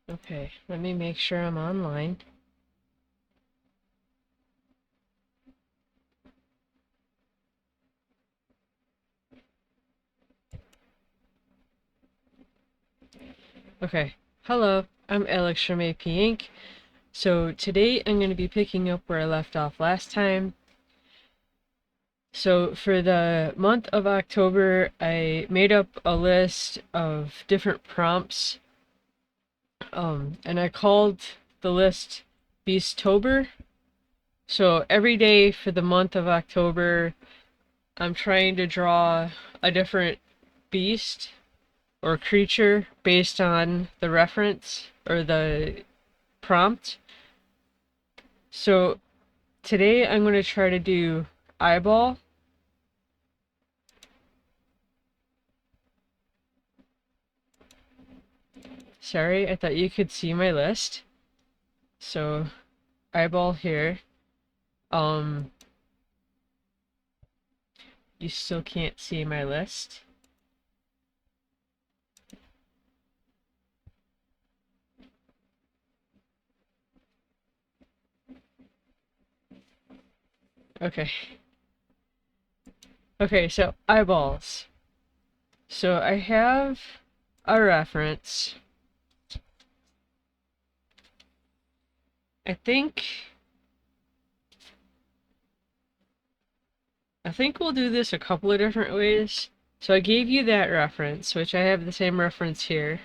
Okay, let me make sure I'm online. Okay, hello, I'm Alex from A.P.Ink.ontwitch. So today I'm going to be picking up where I left off last time. So for the month of October, I made up a list of different prompts, and I called the list Beastober. So every day for the month of October, I'm trying to draw a different beast or creature based on the reference or the prompt. So today I'm going to try to do eyeball. Sorry, I thought you could see my list. So eyeball here. Um, you still can't see my list. Okay. Okay, so eyeballs. So I have a reference. I think we'll do this a couple of different ways. So I gave you that reference, which I have the same reference here.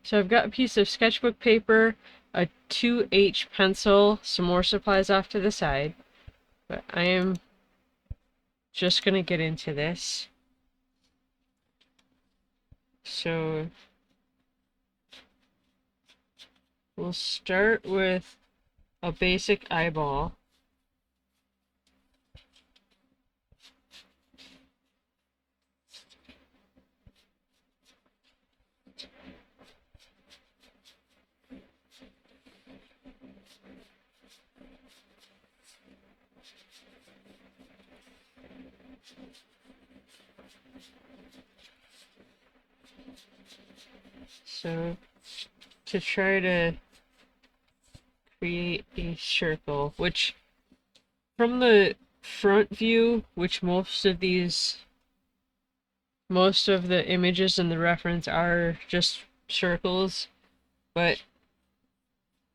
So I've got a piece of sketchbook paper, a 2H pencil, some more supplies off to the side, but I am just gonna get into this. So we'll start with a basic eyeball. So to try to create a circle, which from the front view, which most of the images in the reference are just circles, but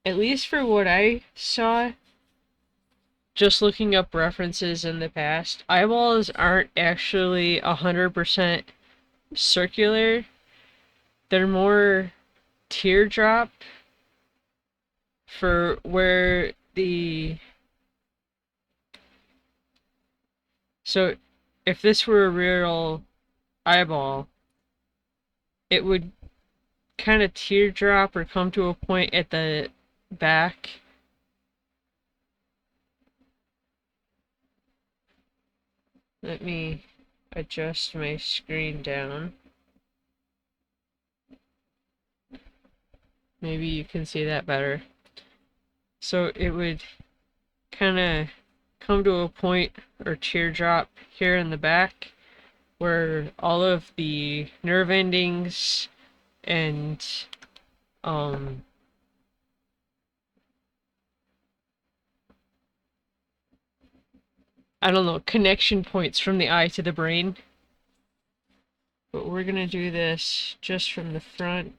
at least for what I saw, just looking up references in the past, eyeballs aren't actually 100% circular. They're more teardrop for where the... So if this were a real eyeball, it would kind of teardrop or come to a point at the back. Let me adjust my screen down. Maybe you can see that better. So it would kind of come to a point or teardrop here in the back where all of the nerve endings and um I don't know, connection points from the eye to the brain. But we're gonna do this just from the front.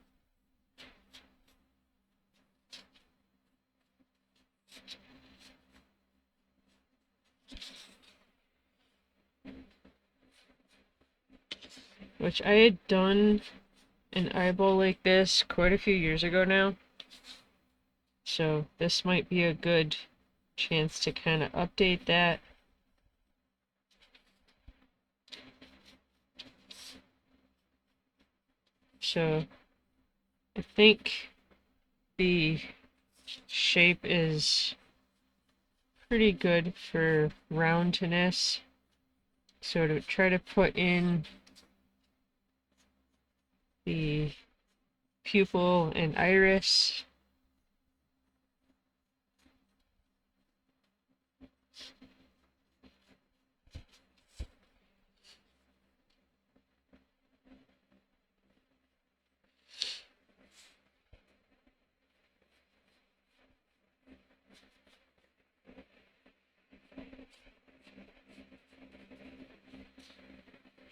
Which I had done an eyeball like this quite a few years ago now. So this might be a good chance to kind of update that. So I think the shape is pretty good for roundness. So to try to put in the pupil and iris.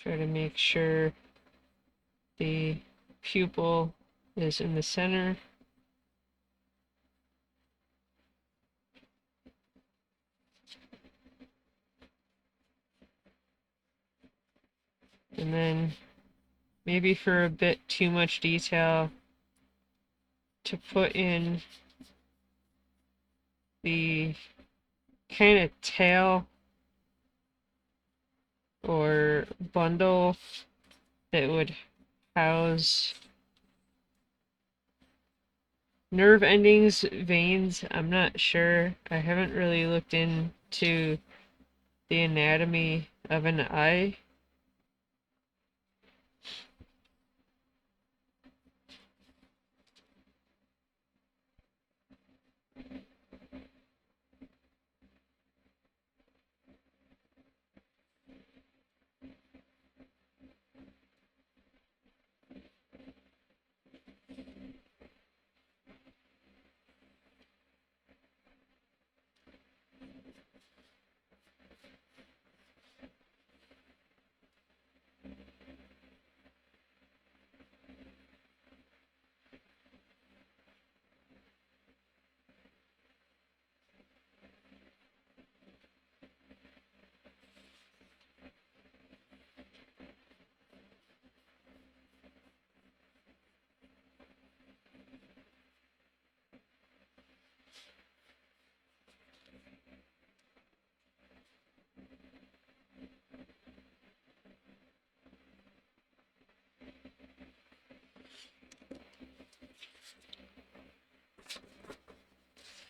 Try to make sure the pupil is in the center. And then maybe for a bit too much detail, to put in the kind of tail or bundle that would house nerve endings, veins. I'm not sure. I haven't really looked into the anatomy of an eye.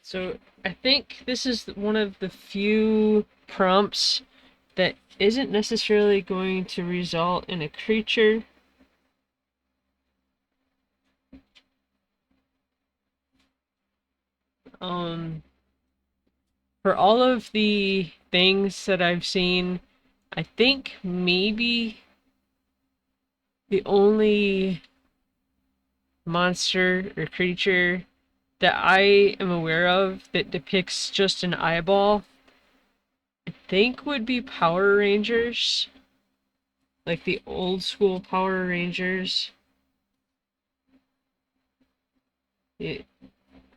So I think this is one of the few prompts that isn't necessarily going to result in a creature. For all of the things that I've seen, I think maybe the only monster or creature that I am aware of that depicts just an eyeball, I think would be Power Rangers. Like the old school Power Rangers. It,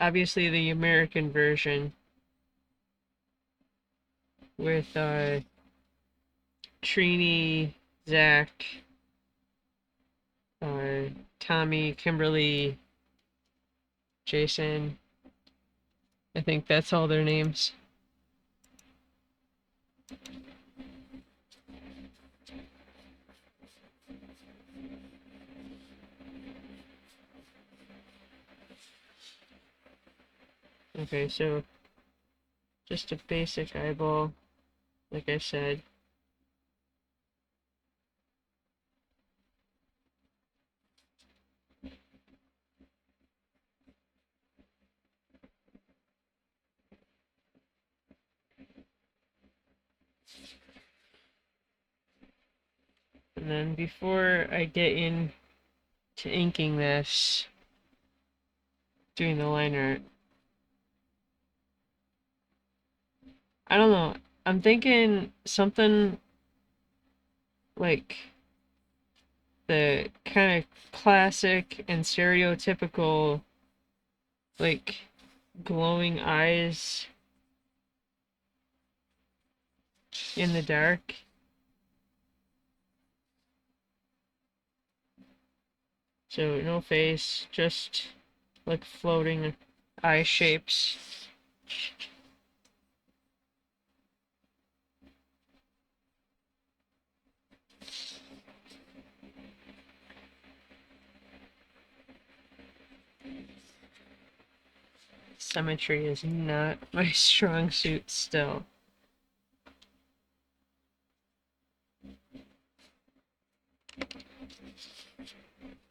obviously the American version with Trini, Zach, Tommy, Kimberly, Jason. I think that's all their names. Okay, so just a basic eyeball, like I said. And then before I get into inking this, doing the line art, I don't know. I'm thinking something like the kind of classic and stereotypical, like, glowing eyes in the dark. So no face, just like floating eye shapes. Symmetry is not my strong suit still.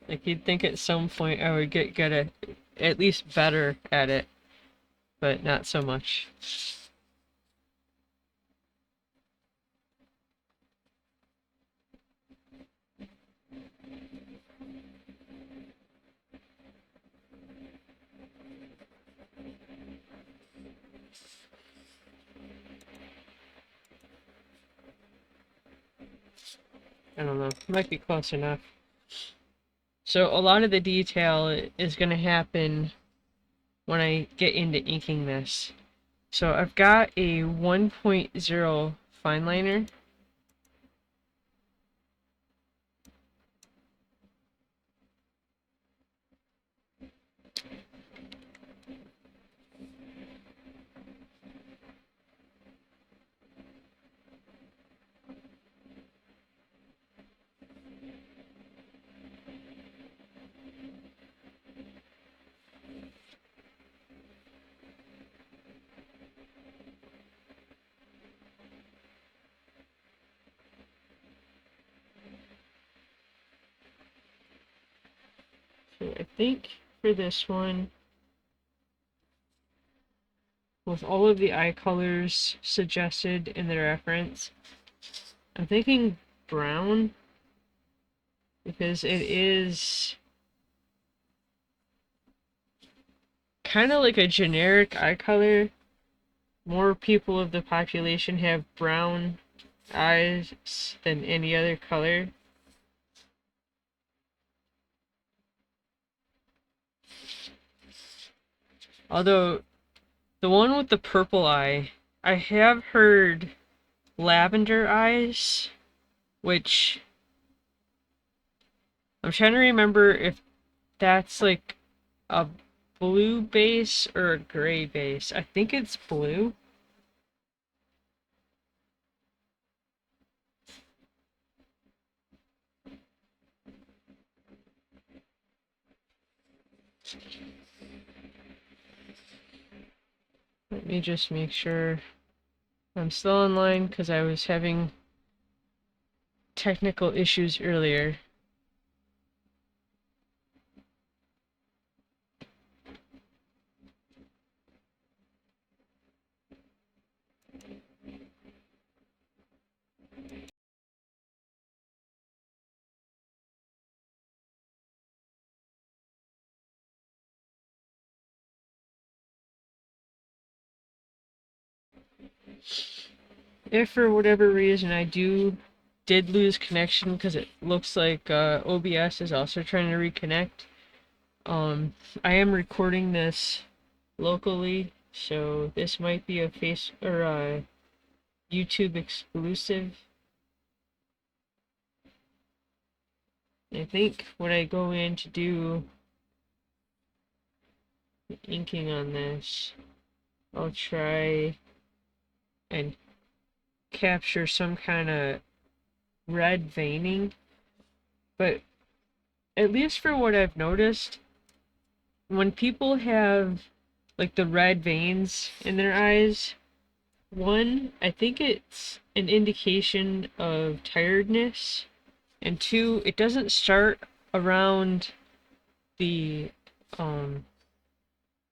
Like, you'd think at some point I would get at least better at it, but not so much. I don't know, might be close enough. So a lot of the detail is going to happen when I get into inking this. So I've got a 1.0 fine liner. So I think for this one, with all of the eye colors suggested in the reference, I'm thinking brown, because it is kind of like a generic eye color. More people of the population have brown eyes than any other color. Although, the one with the purple eye, I have heard lavender eyes, which I'm trying to remember if that's like a blue base or a gray base. I think it's blue. Let me just make sure I'm still online, because I was having technical issues earlier. If for whatever reason I did lose connection, because it looks like OBS is also trying to reconnect, I am recording this locally, so this might be a face or a YouTube exclusive. I think when I go in to do the inking on this, I'll try and capture some kind of red veining, but at least for what I've noticed, when people have like the red veins in their eyes, one, I think it's an indication of tiredness, and two, it doesn't start around the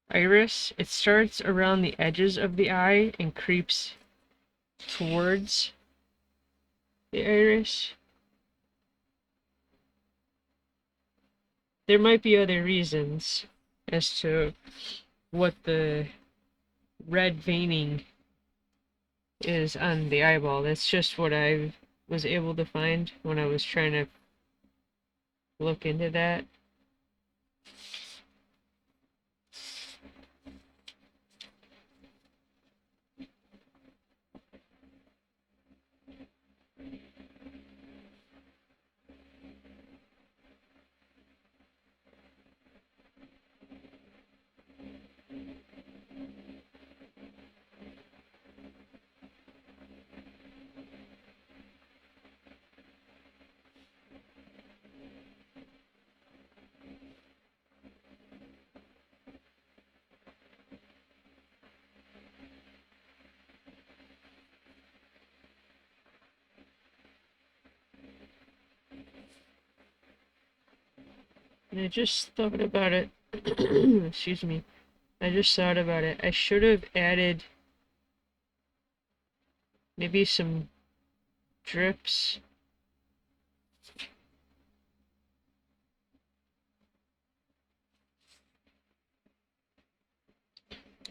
iris, it starts around the edges of the eye and creeps towards the iris. There might be other reasons as to what the red veining is on the eyeball. That's just what I was able to find when I was trying to look into that. And I just thought about it. Excuse me. I just thought about it. I should have added maybe some drips.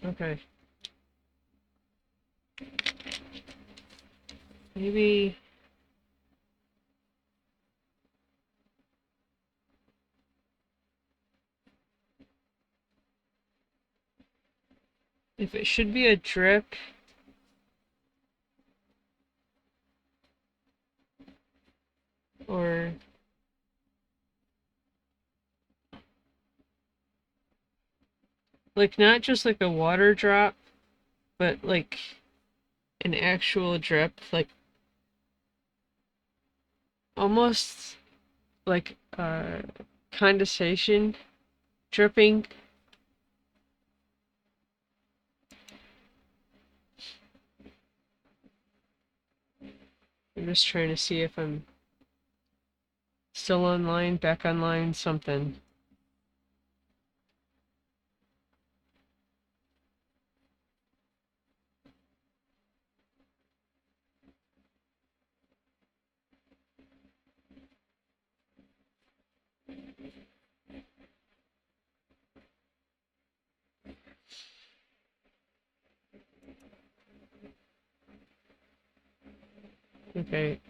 Okay. Maybe if it should be a drip or like not just like a water drop, but like an actual drip, like almost like condensation dripping. I'm just trying to see if I'm still online, back online, something. Okay.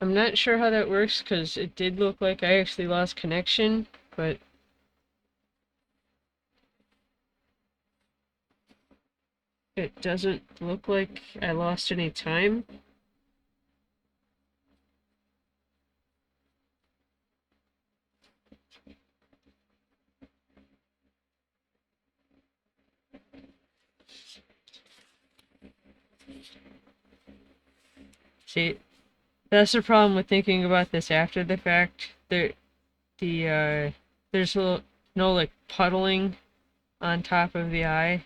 I'm not sure how that works because it did look like I actually lost connection, but it doesn't look like I lost any time. See, that's the problem with thinking about this after the fact. There's no like puddling on top of the eye.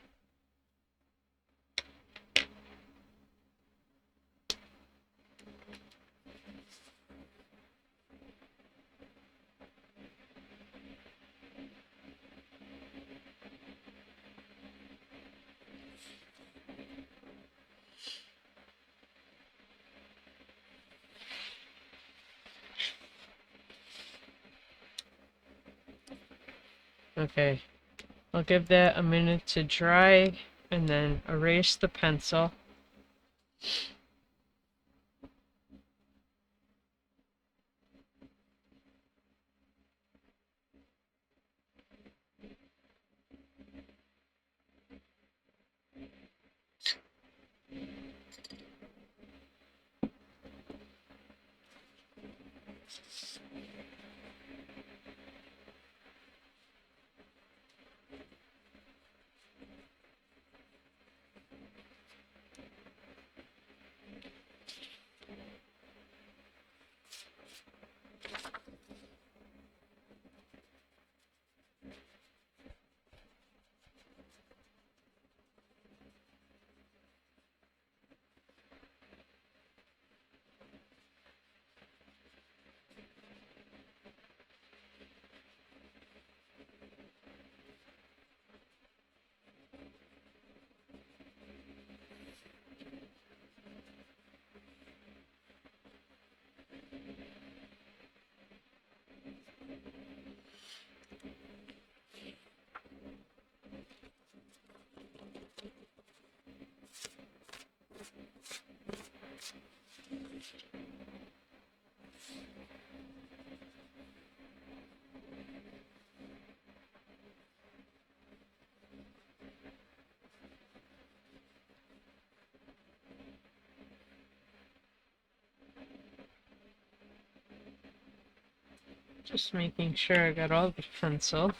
Okay, I'll give that a minute to dry and then erase the pencil. Just making sure I got all the pencil.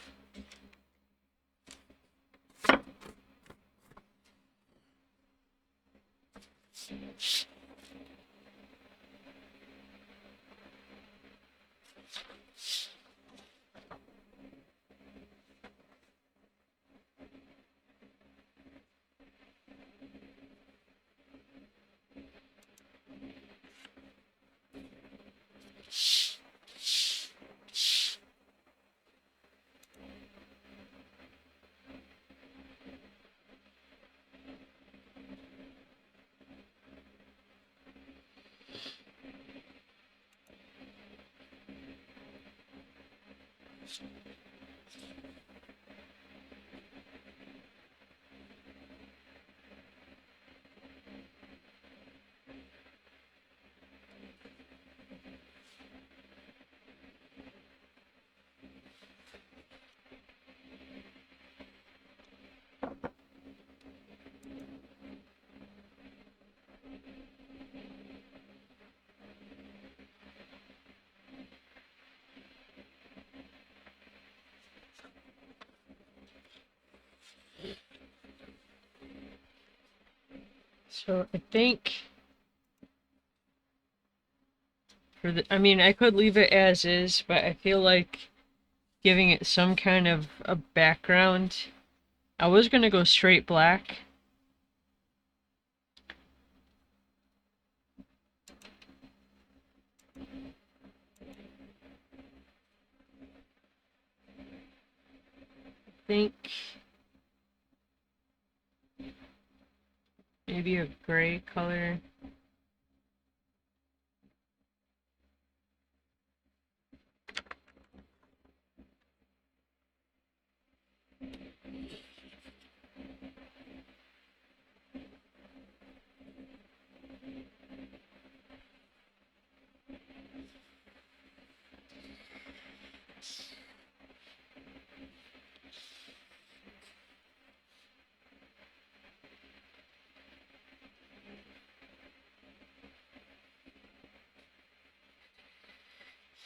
So I think for the, I mean, I could leave it as is, but I feel like giving it some kind of a background. I was gonna go straight black. I think maybe a gray color.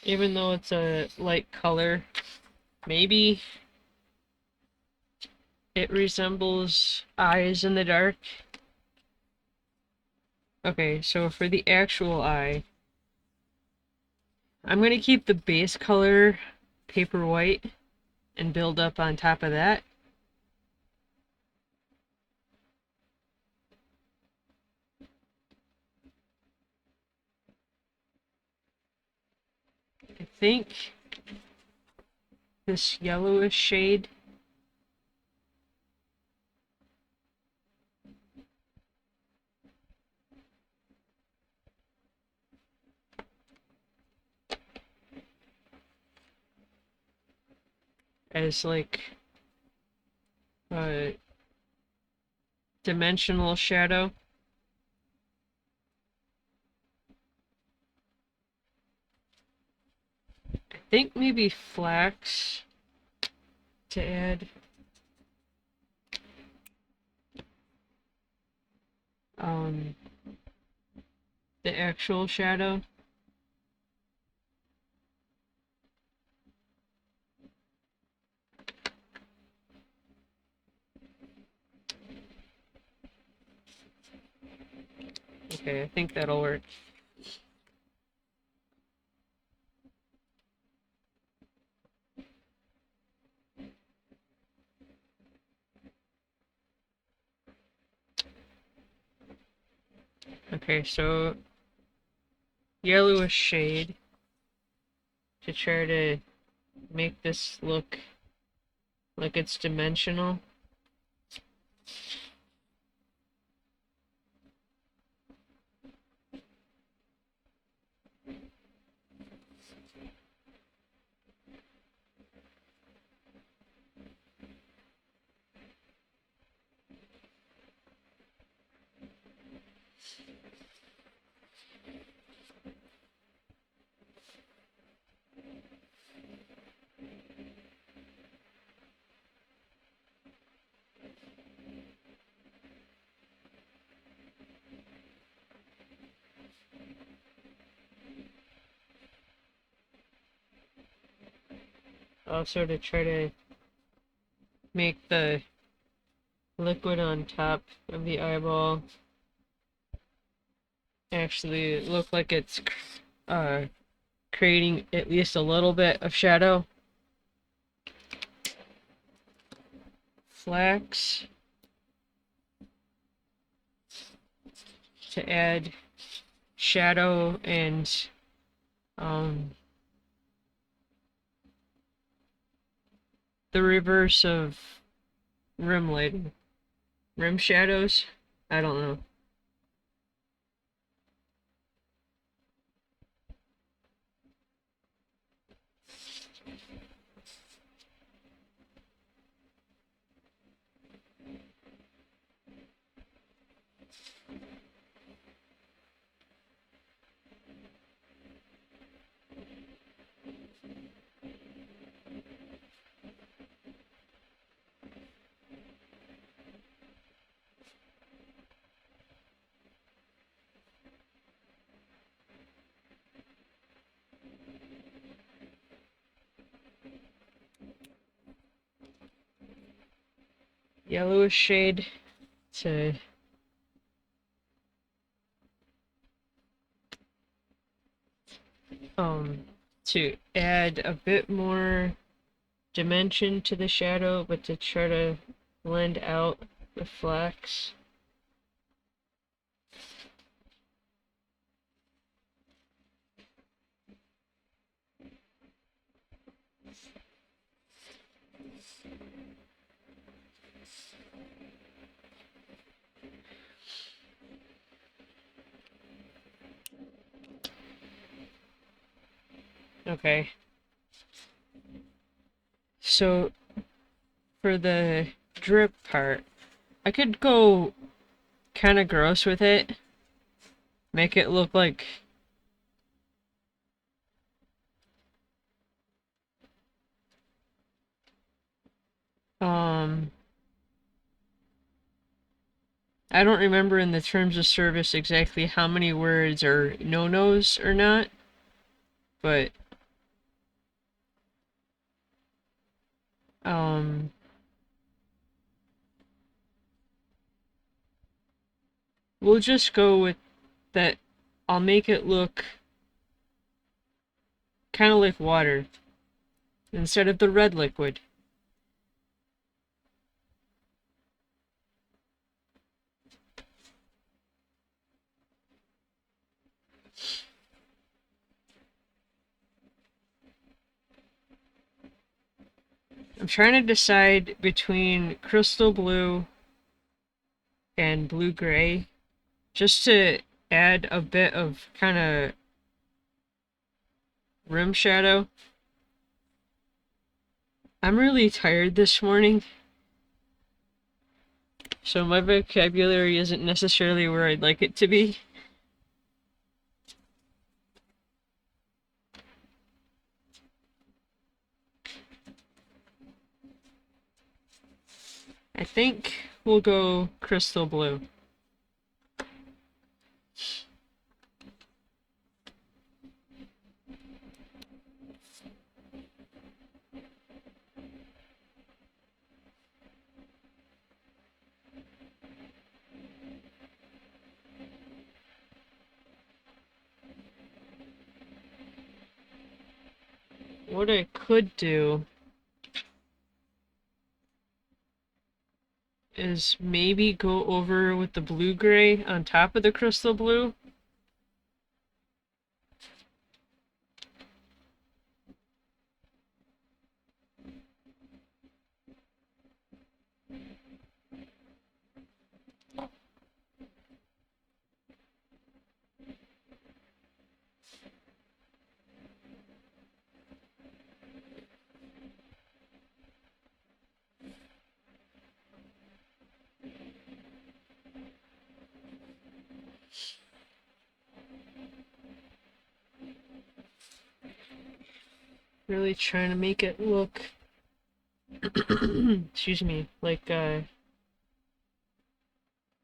Even though it's a light color, maybe it resembles eyes in the dark. Okay, so for the actual eye, I'm going to keep the base color paper white and build up on top of that. I think this yellowish shade as like a dimensional shadow. I think maybe flax to add um, the actual shadow. Okay, I think that'll work. Okay, so yellowish shade to try to make this look like it's dimensional. Also to try to make the liquid on top of the eyeball actually look like it's uh, creating at least a little bit of shadow. Flax to add shadow and um, the reverse of rim lighting. Rim shadows? I don't know. Yellowish shade to to add a bit more dimension to the shadow, but to try to blend out the flax. Okay. So for the drip part, I could go kind of gross with it. Make it look like um I don't remember in the terms of service exactly how many words are no-nos or not, but um we'll just go with that. I'll make it look kind of like water instead of the red liquid. I'm trying to decide between crystal blue and blue gray just to add a bit of kind of rim shadow. I'm really tired this morning, so my vocabulary isn't necessarily where I'd like it to be. I think we'll go crystal blue. What I could do is maybe go over with the blue gray on top of the crystal blue. Really trying to make it look, excuse me, like a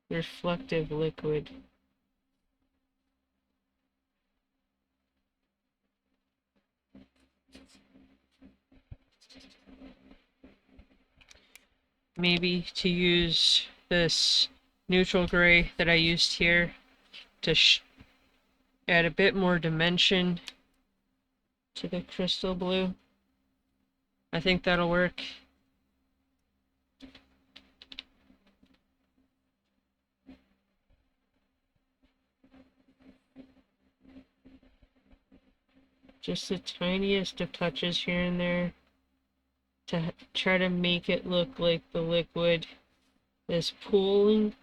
reflective liquid. Maybe to use this neutral gray that I used here to add a bit more dimension to the crystal blue. I think that'll work. Just the tiniest of touches here and there to try to make it look like the liquid is pooling.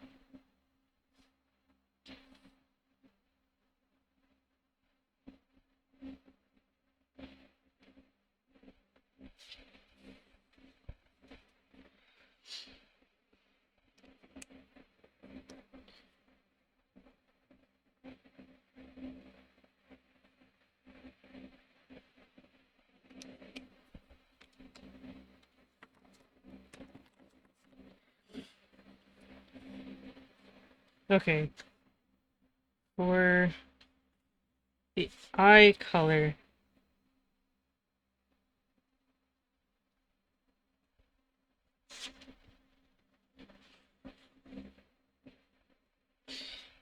Okay, for the eye color,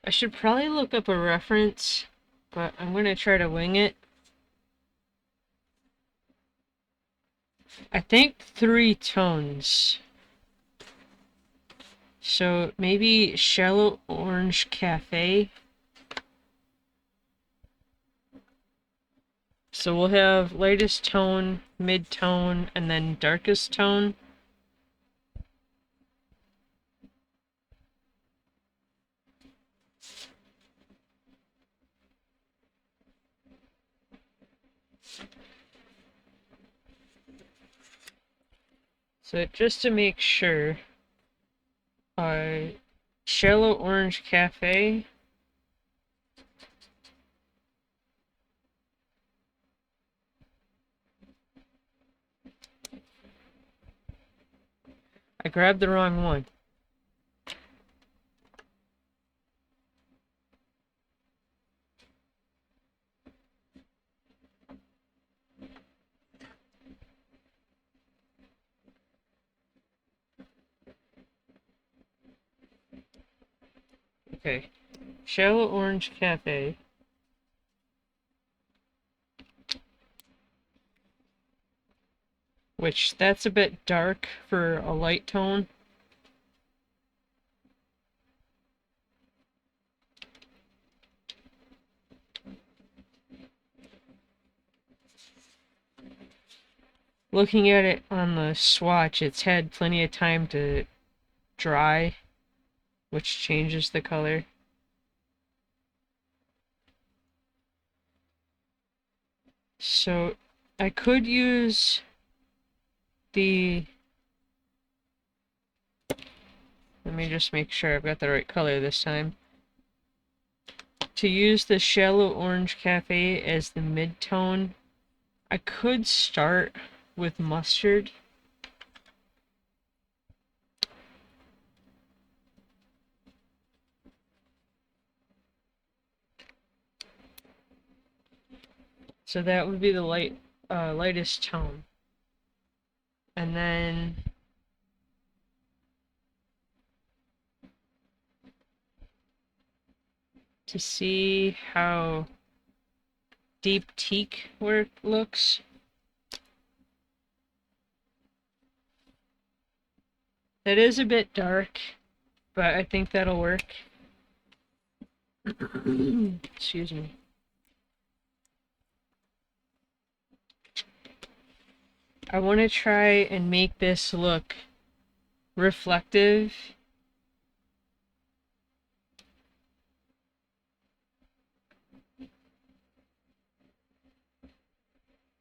I should probably look up a reference, but I'm gonna try to wing it. I think 3 tones. So maybe shallow orange cafe. So we'll have lightest tone, mid tone, and then darkest tone. So just to make sure, shallow orange cafe. I grabbed the wrong one. Okay, shallow orange cafe. Which, that's a bit dark for a light tone. Looking at it on the swatch, it's had plenty of time to dry, which changes the color. So I could use the... Let me just make sure I've got the right color this time. To use the shallow orange cafe as the mid-tone, I could start with mustard. So that would be the lightest tone. And then to see how deep teak work looks. That is a bit dark, but I think that'll work. Excuse me. I want to try and make this look reflective.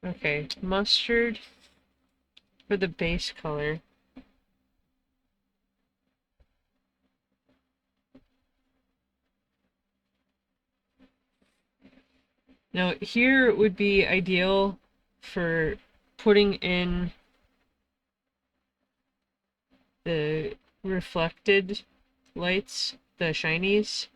Okay, mustard for the base color. Now here would be ideal for putting in the reflected lights, the shinies.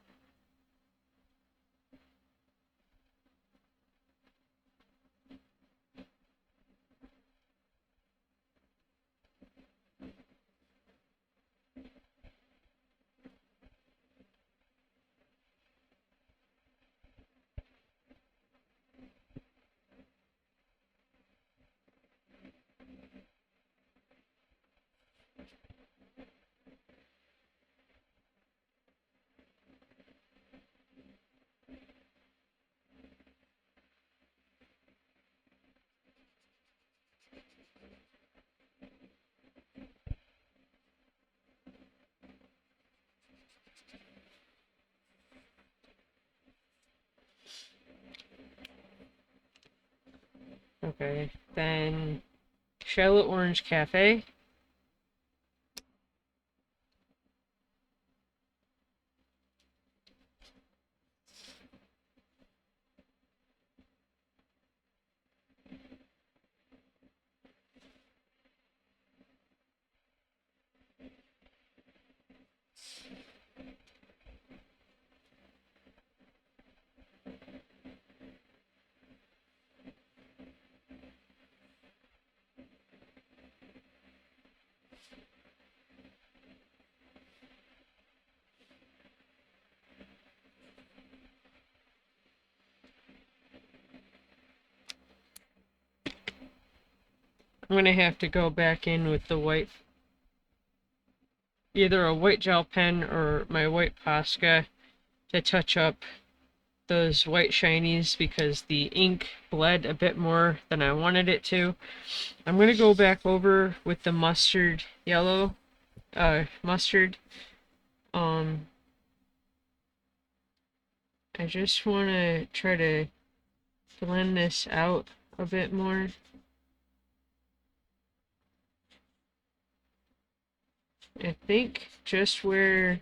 Okay, then shallow orange cafe. I'm gonna have to go back in with the white, either a white gel pen or my white Posca to touch up those white shinies because the ink bled a bit more than I wanted it to. I'm gonna go back over with the mustard yellow, mustard. Um, I just want to try to blend this out a bit more. I think just where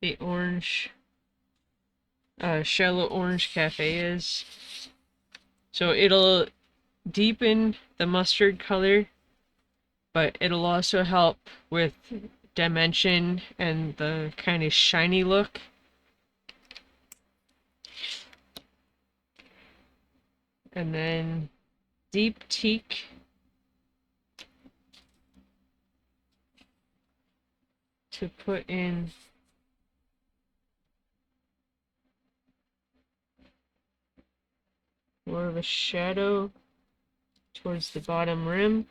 the orange, shallow orange cafe is. So it'll deepen the mustard color, but it'll also help with dimension and the kind of shiny look. And then deep teak. To put in more of a shadow towards the bottom rim.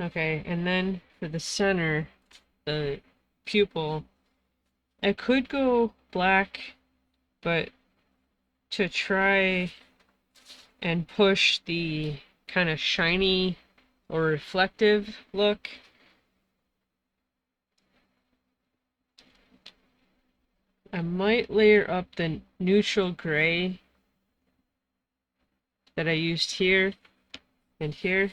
Okay, and then for the center, the pupil, I could go black, but to try and push the kind of shiny or reflective look, I might layer up the neutral gray that I used here and here.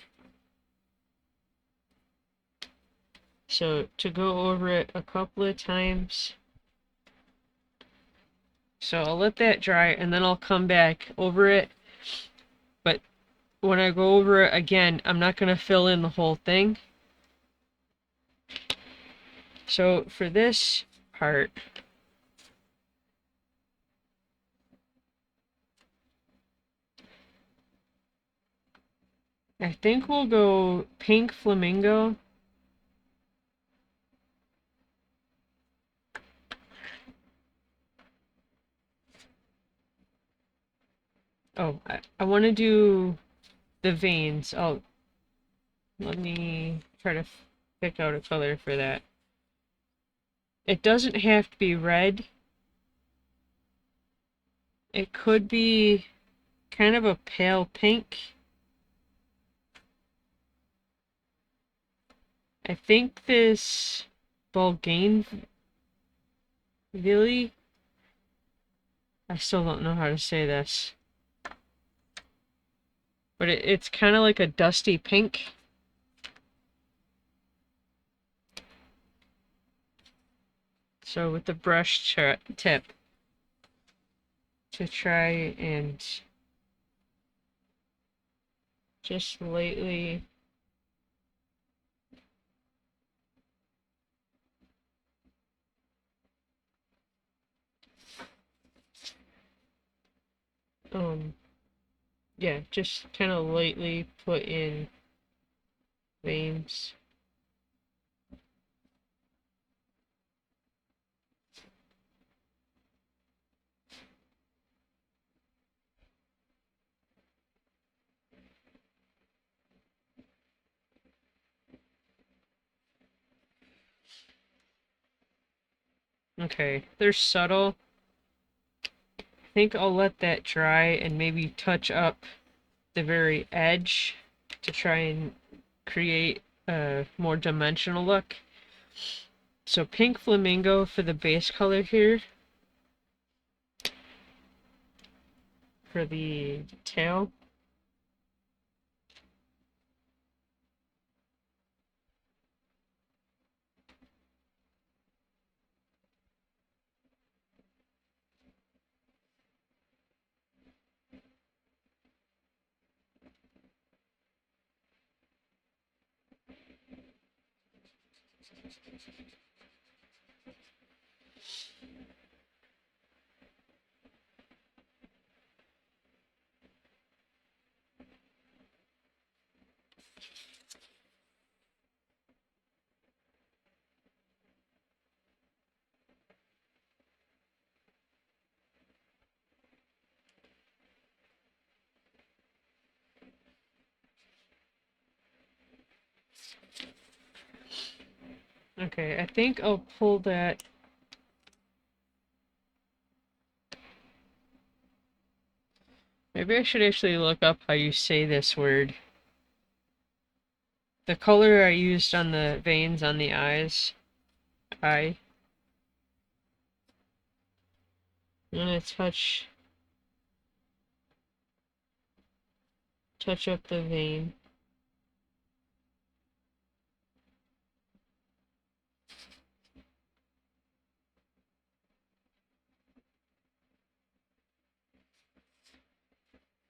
So to go over it a couple of times. So I'll let that dry and then I'll come back over it. But when I go over it again, I'm not going to fill in the whole thing. So for this part, I think we'll go pink flamingo. Oh, I want to do the veins. Oh, let me try to pick out a color for that. It doesn't have to be red. It could be kind of a pale pink. I think this bougainvullaea, I still don't know how to say this, but it's kind of like a dusty pink. So with the brush tip, to try and just lightly yeah, just kind of lightly put in veins. Okay, they're subtle. I think I'll let that dry and maybe touch up the very edge to try and create a more dimensional look. So pink flamingo for the base color here. For the tail. Okay, I think I'll pull that. Maybe I should actually look up how you say this word. The color I used on the veins on the eyes. I'm gonna touch up the vein.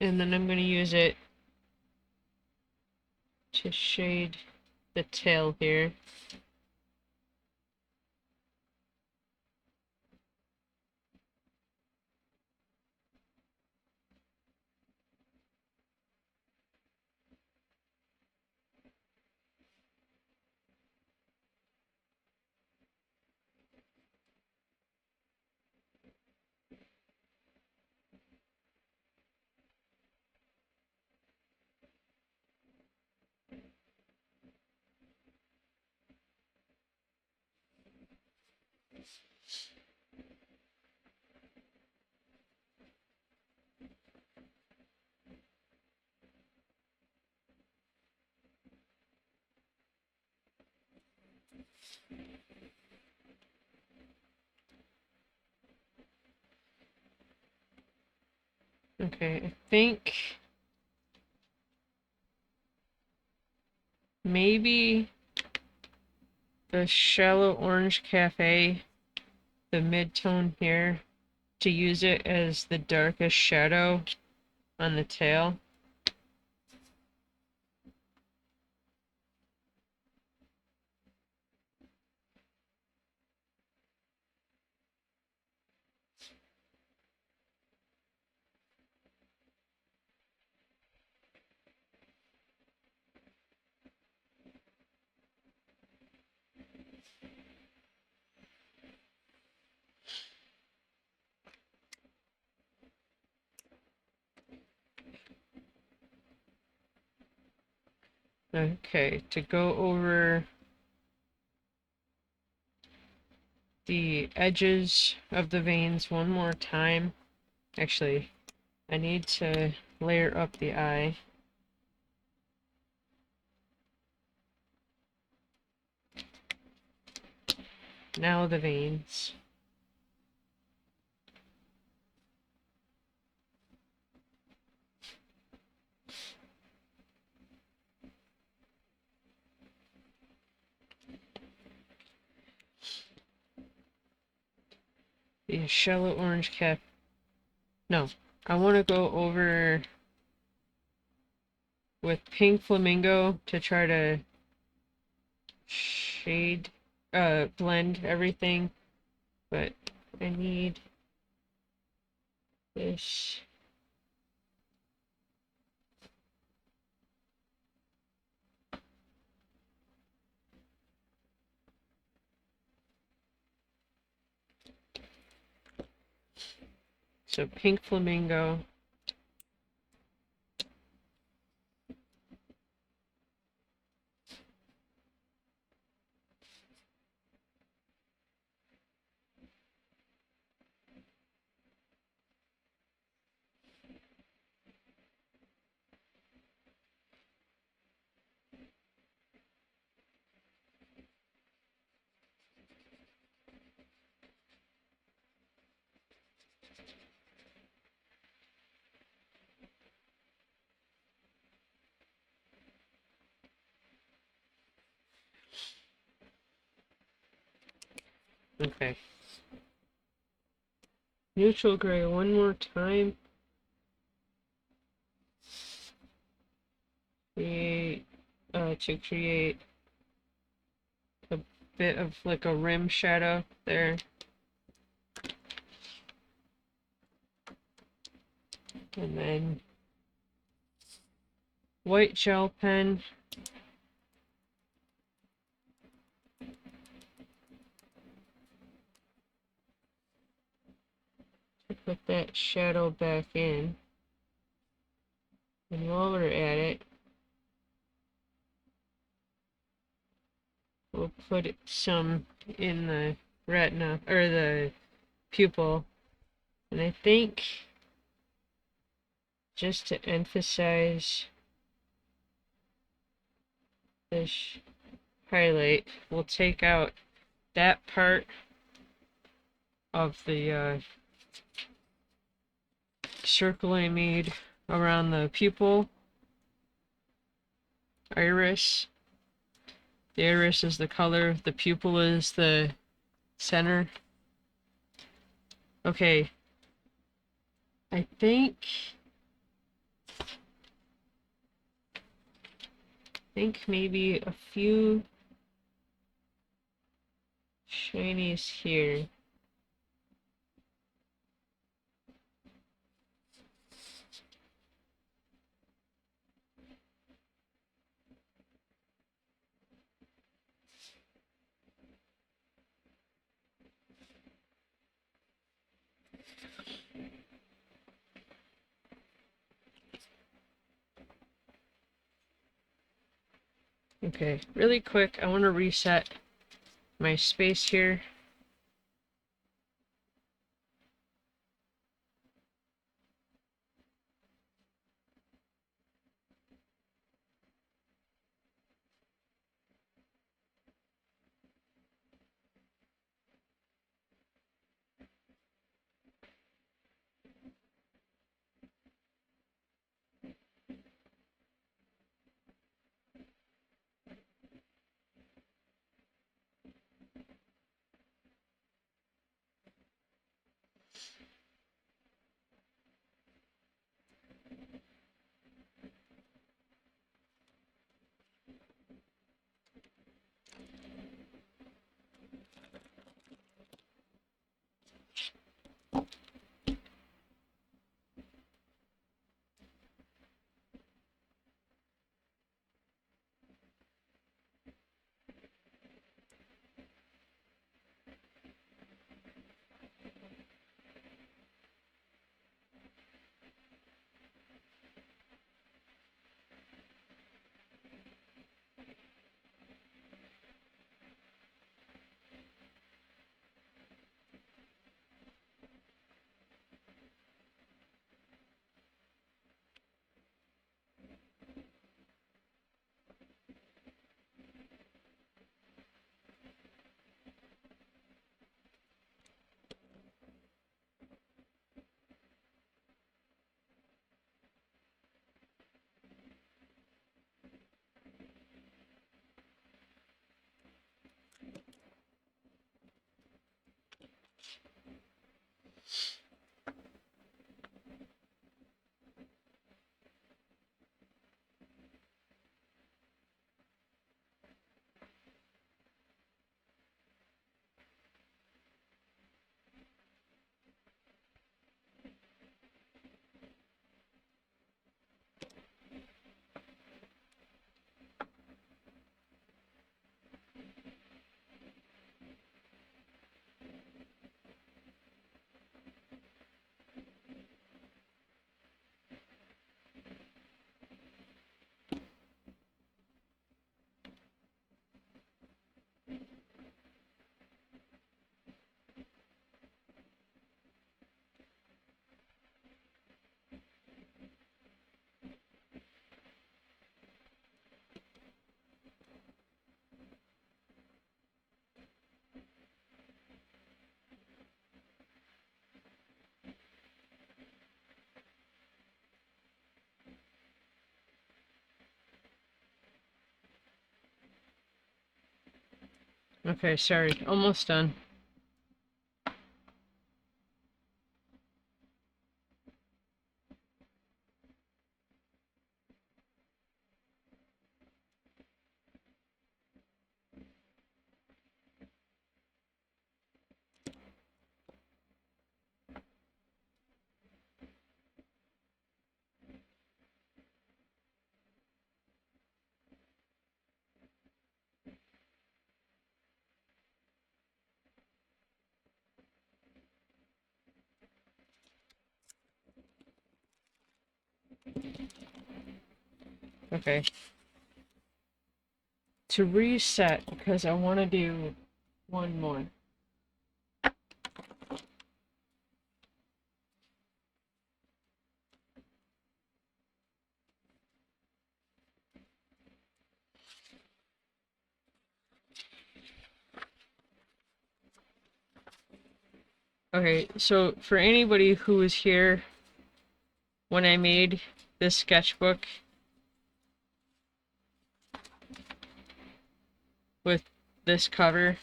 And then I'm gonna use it to shade the tail here. Okay, I think maybe the shallow orange cafe, the mid-tone here, to use it as the darkest shadow on the tail. Okay, to go over the edges of the veins one more time. Actually, I need to layer up the eye. Now the veins. The shallow orange cap. No, I want to go over with pink flamingo to try to shade, blend everything, but I need this. So pink flamingo. Okay. Neutral gray one more time. To create a bit of like a rim shadow there. And then white gel pen. To put that shadow back in. And while we're at it, we'll put some in the retina, or the pupil. And I think, just to emphasize this highlight, we'll take out that part of the circle I made around the pupil, iris. The iris is the color, the pupil is the center. Okay, I think maybe a few shinies here. Okay, really quick, I want to reset my space here. Okay, sorry, almost done. Okay. To reset, because I want to do one more. Okay, so for anybody who was here when I made this sketchbook with this cover,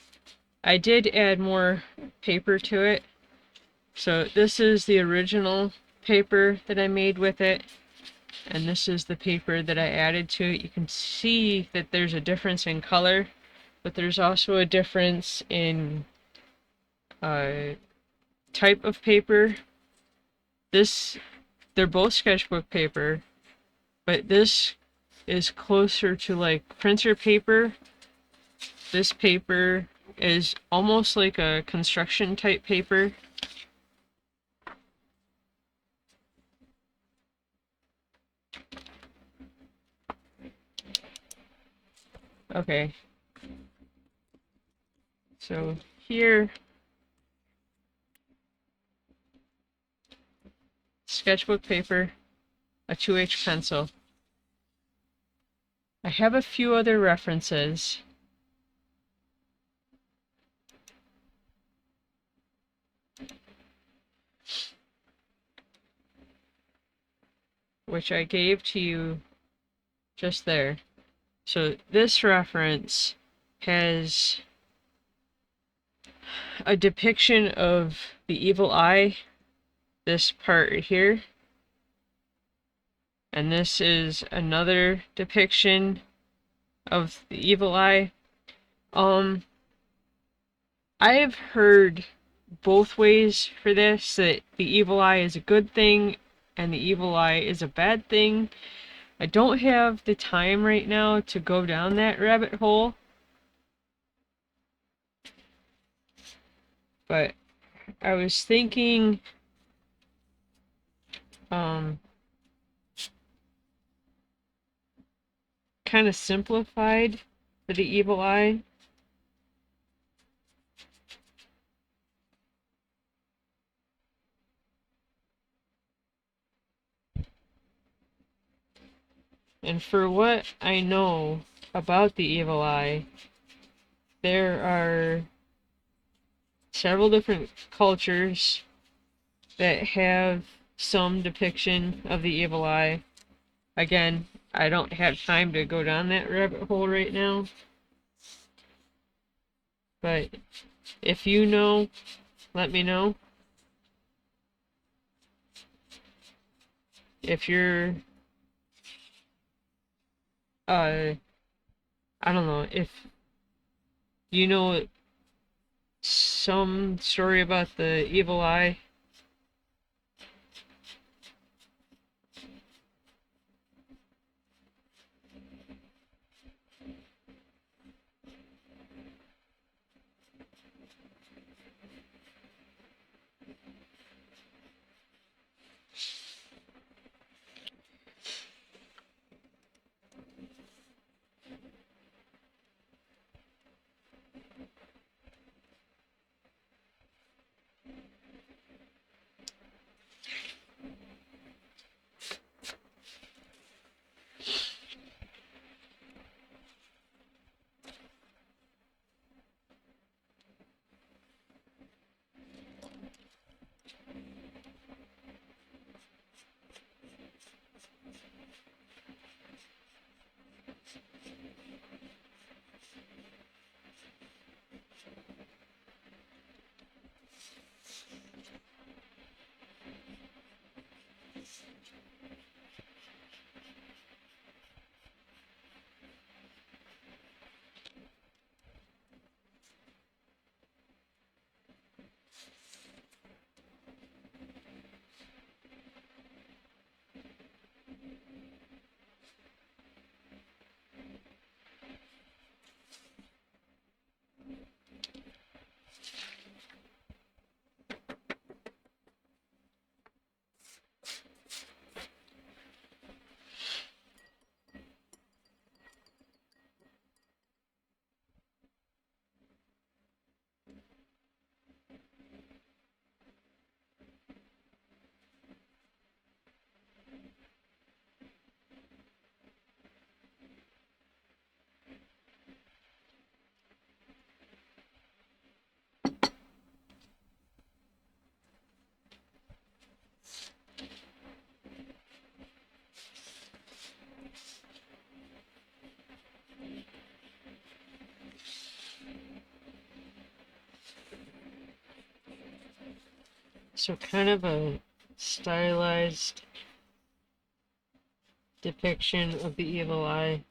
I did add more paper to it. So this is the original paper that I made with it, and this is the paper that I added to it. You can see that there's a difference in color, but there's also a difference in type of paper. They're both sketchbook paper, but this is closer to like printer paper. This paper is almost like a construction type paper. Okay. So here, sketchbook paper, a 2H pencil. I have a few other references. Which I gave to you just there. So this reference has a depiction of the evil eye, this part right here. And this is another depiction of the evil eye. I have heard both ways for this, that the evil eye is a good thing and the evil eye is a bad thing. I don't have the time right now to go down that rabbit hole, but I was thinking kind of simplified for the evil eye. And for what I know about the evil eye, there are several different cultures that have some depiction of the evil eye. Again, I don't have time to go down that rabbit hole right now. But if you know, let me know. If you're, I don't know, if you know some story about the evil eye. So kind of a stylized depiction of the evil eye.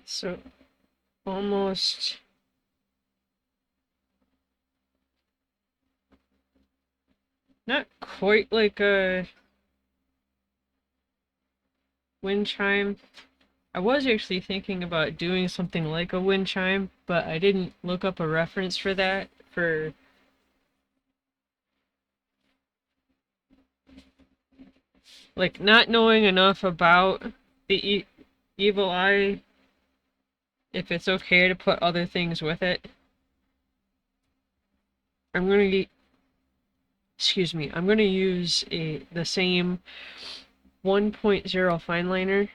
So almost not quite like a wind chime. I was actually thinking about doing something like a wind chime, but I didn't look up a reference for that for like not knowing enough about the evil eye, if it's okay to put other things with it. I'm gonna excuse me. I'm gonna use the same 1.0 fine liner.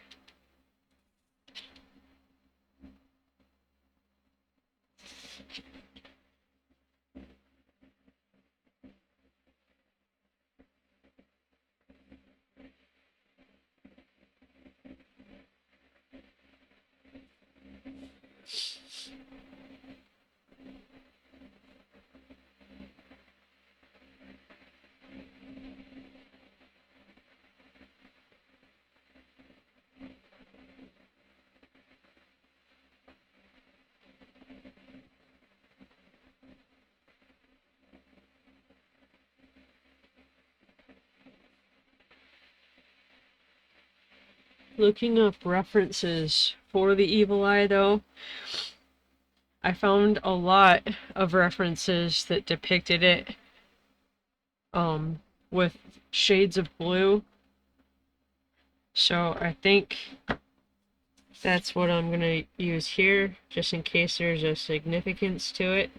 Looking up references for the evil eye, though, I found a lot of references that depicted it um, with shades of blue. So I think that's what I'm going to use here, just in case there's a significance to it.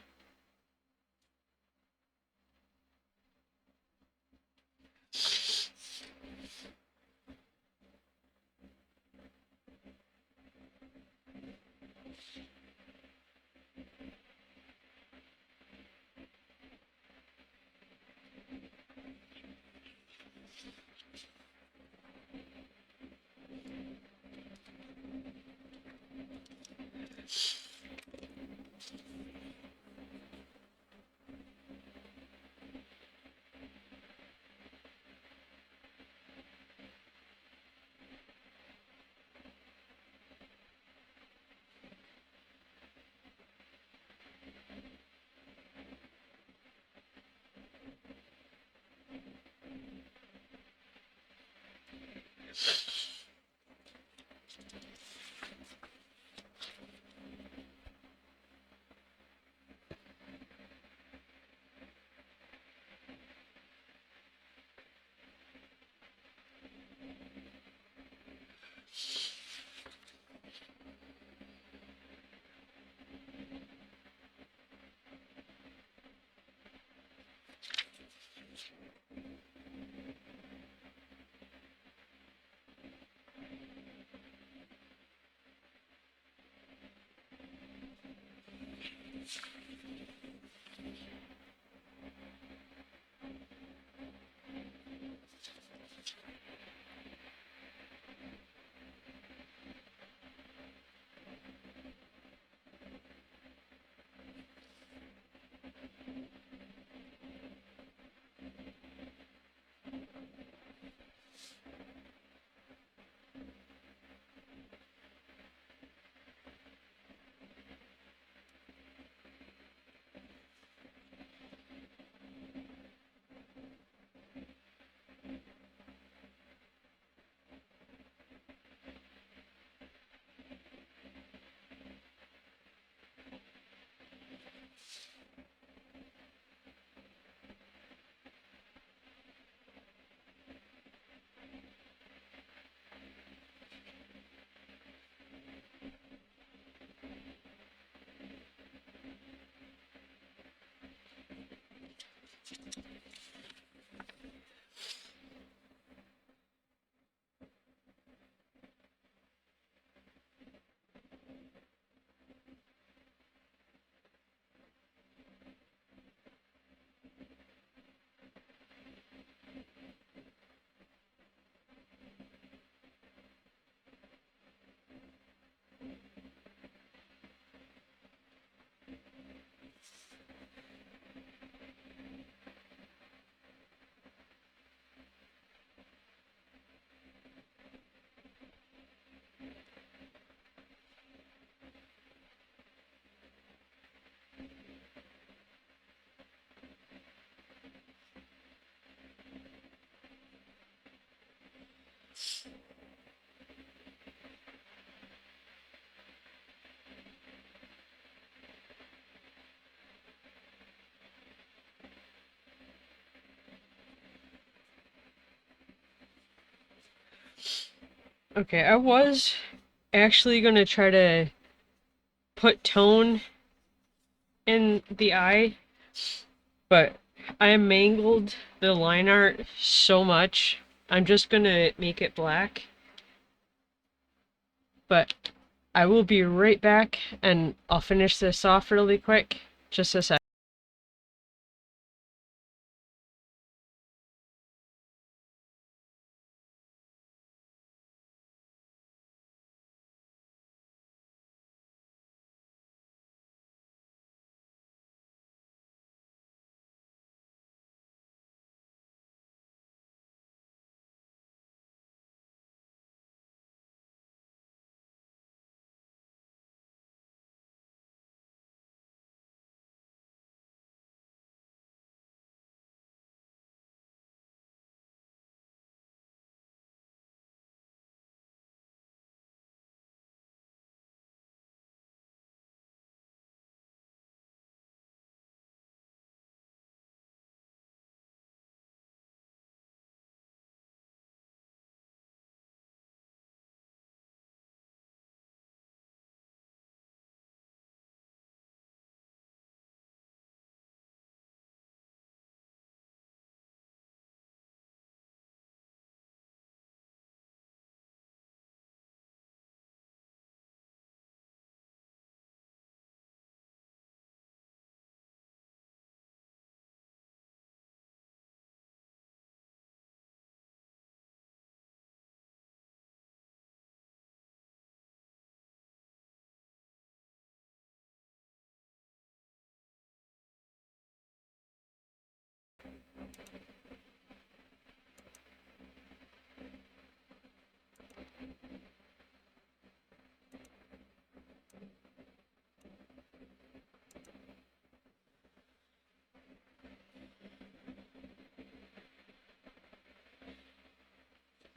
Okay, I was actually gonna try to put tone in the eye, but I mangled the line art so much. I'm just gonna make it black, but I will be right back and I'll finish this off really quick. Just a sec.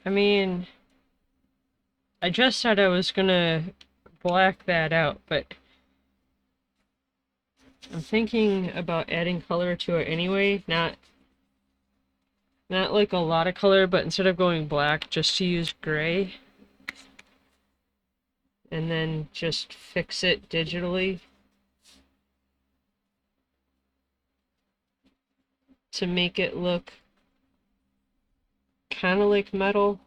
I mean, I just said I was gonna black that out, but I'm thinking about adding color to it anyway. Not like a lot of color, but instead of going black, just to use gray and then just fix it digitally to make it look kind of like metal.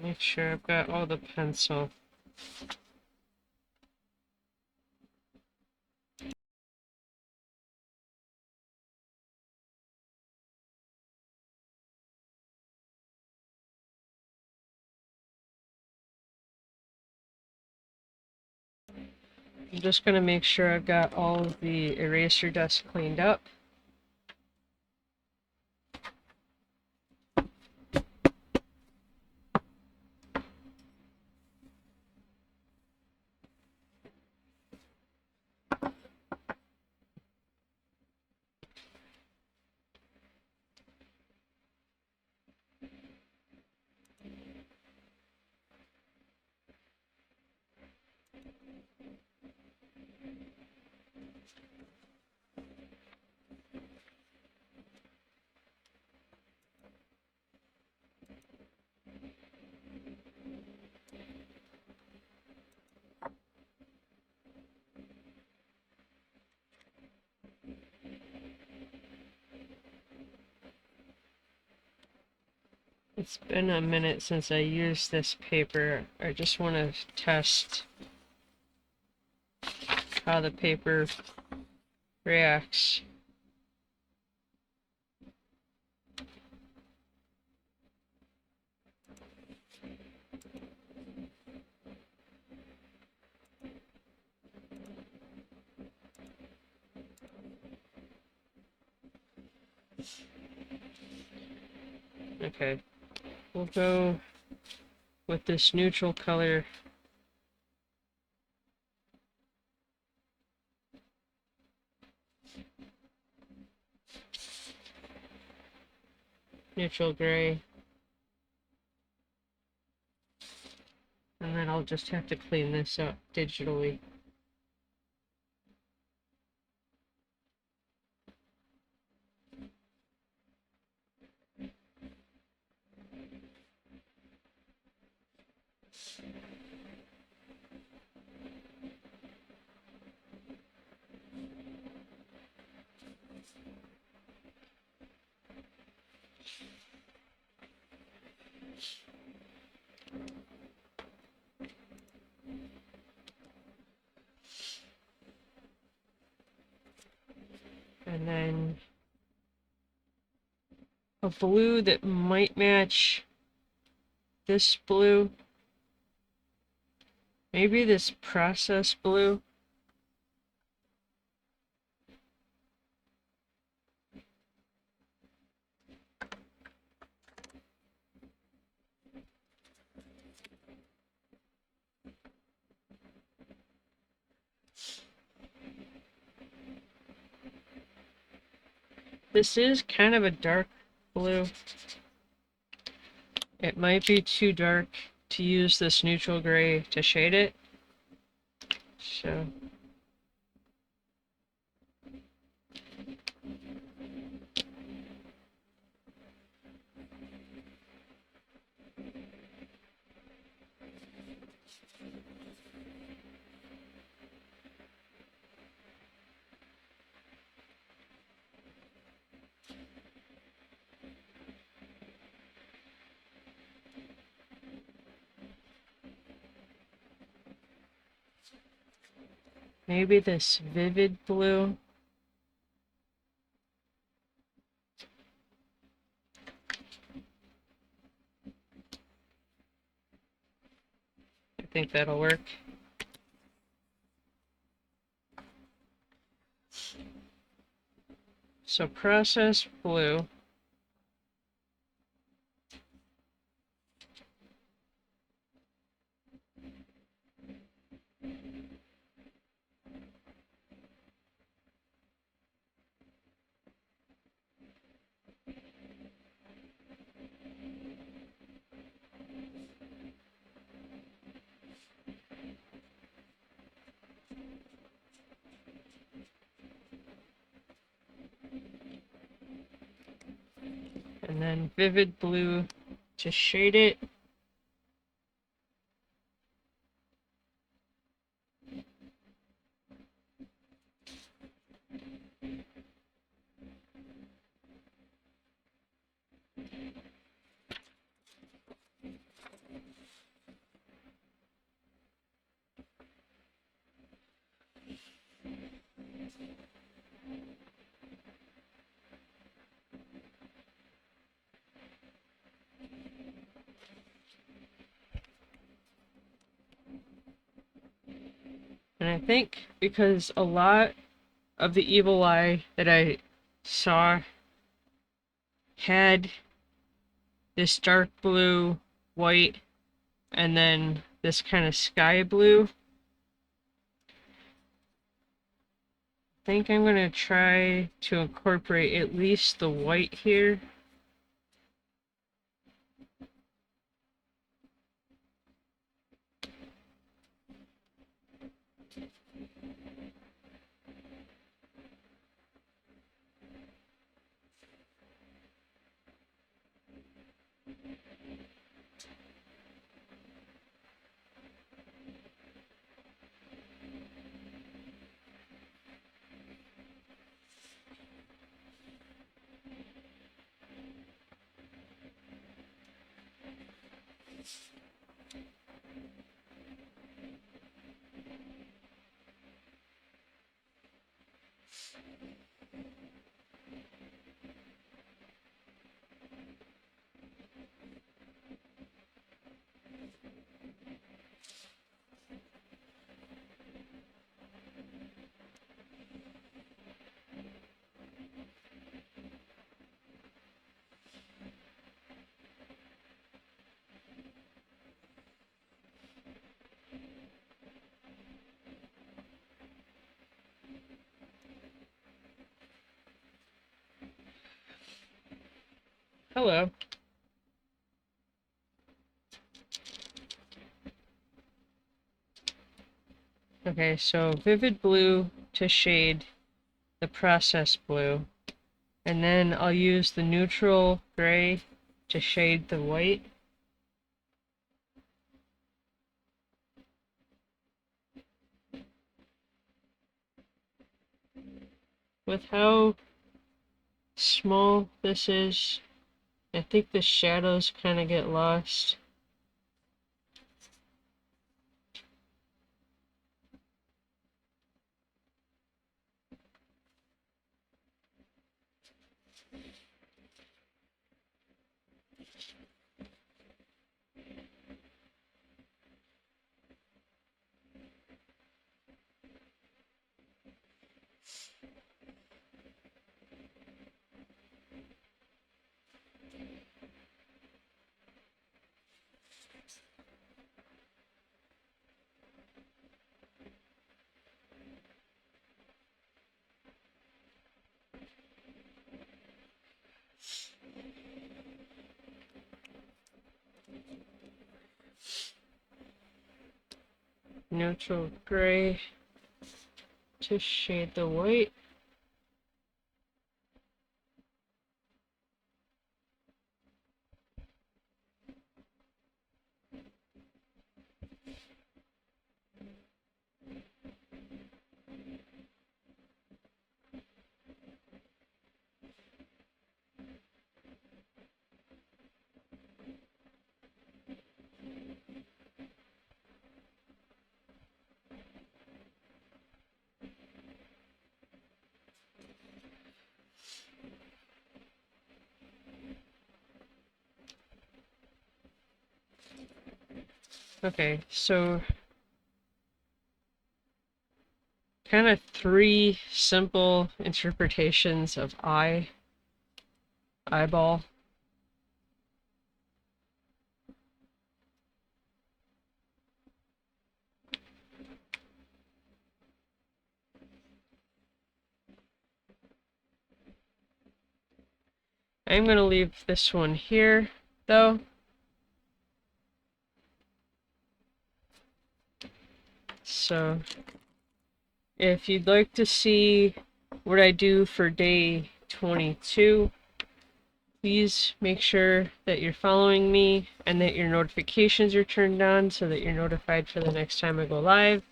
Make sure I've got all the pencil. I'm just gonna make sure I've got all of the eraser dust cleaned up. It's been a minute since I used this paper. I just want to test how the paper reacts. Okay, we'll go with this neutral color. Neutral gray. And then I'll just have to clean this up digitally. And then a blue that might match this blue. Maybe this process blue. This is kind of a dark blue. It might be too dark to use this neutral gray to shade it. So maybe this vivid blue. I think that'll work. So process blue. And then vivid blue to shade it. And I think because a lot of the evil eye that I saw had this dark blue, white, and then this kind of sky blue. I think I'm going to try to incorporate at least the white here. Hello. Okay, so vivid blue to shade the processed blue. And then I'll use the neutral gray to shade the white. With how small this is, I think the shadows kind of get lost. Neutral gray to shade the white. Okay, so kind of three simple interpretations of eyeball. I'm going to leave this one here, though. So, if you'd like to see what I do for day 22, please make sure that you're following me and that your notifications are turned on so that you're notified for the next time I go live.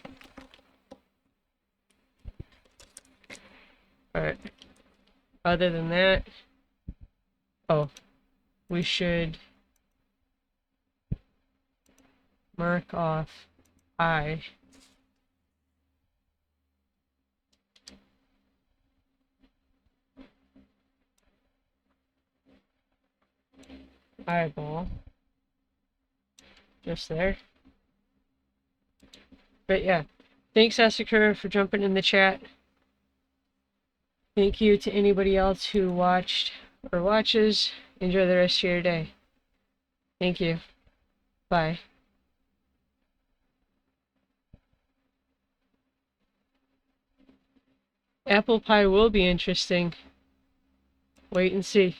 But other than that, oh, we should mark off eyeball just there. But yeah, thanks Asakura for jumping in the chat. Thank you to anybody else who watched or watches. Enjoy the rest of your day. Thank you. Bye. Apple pie will be interesting. Wait and see.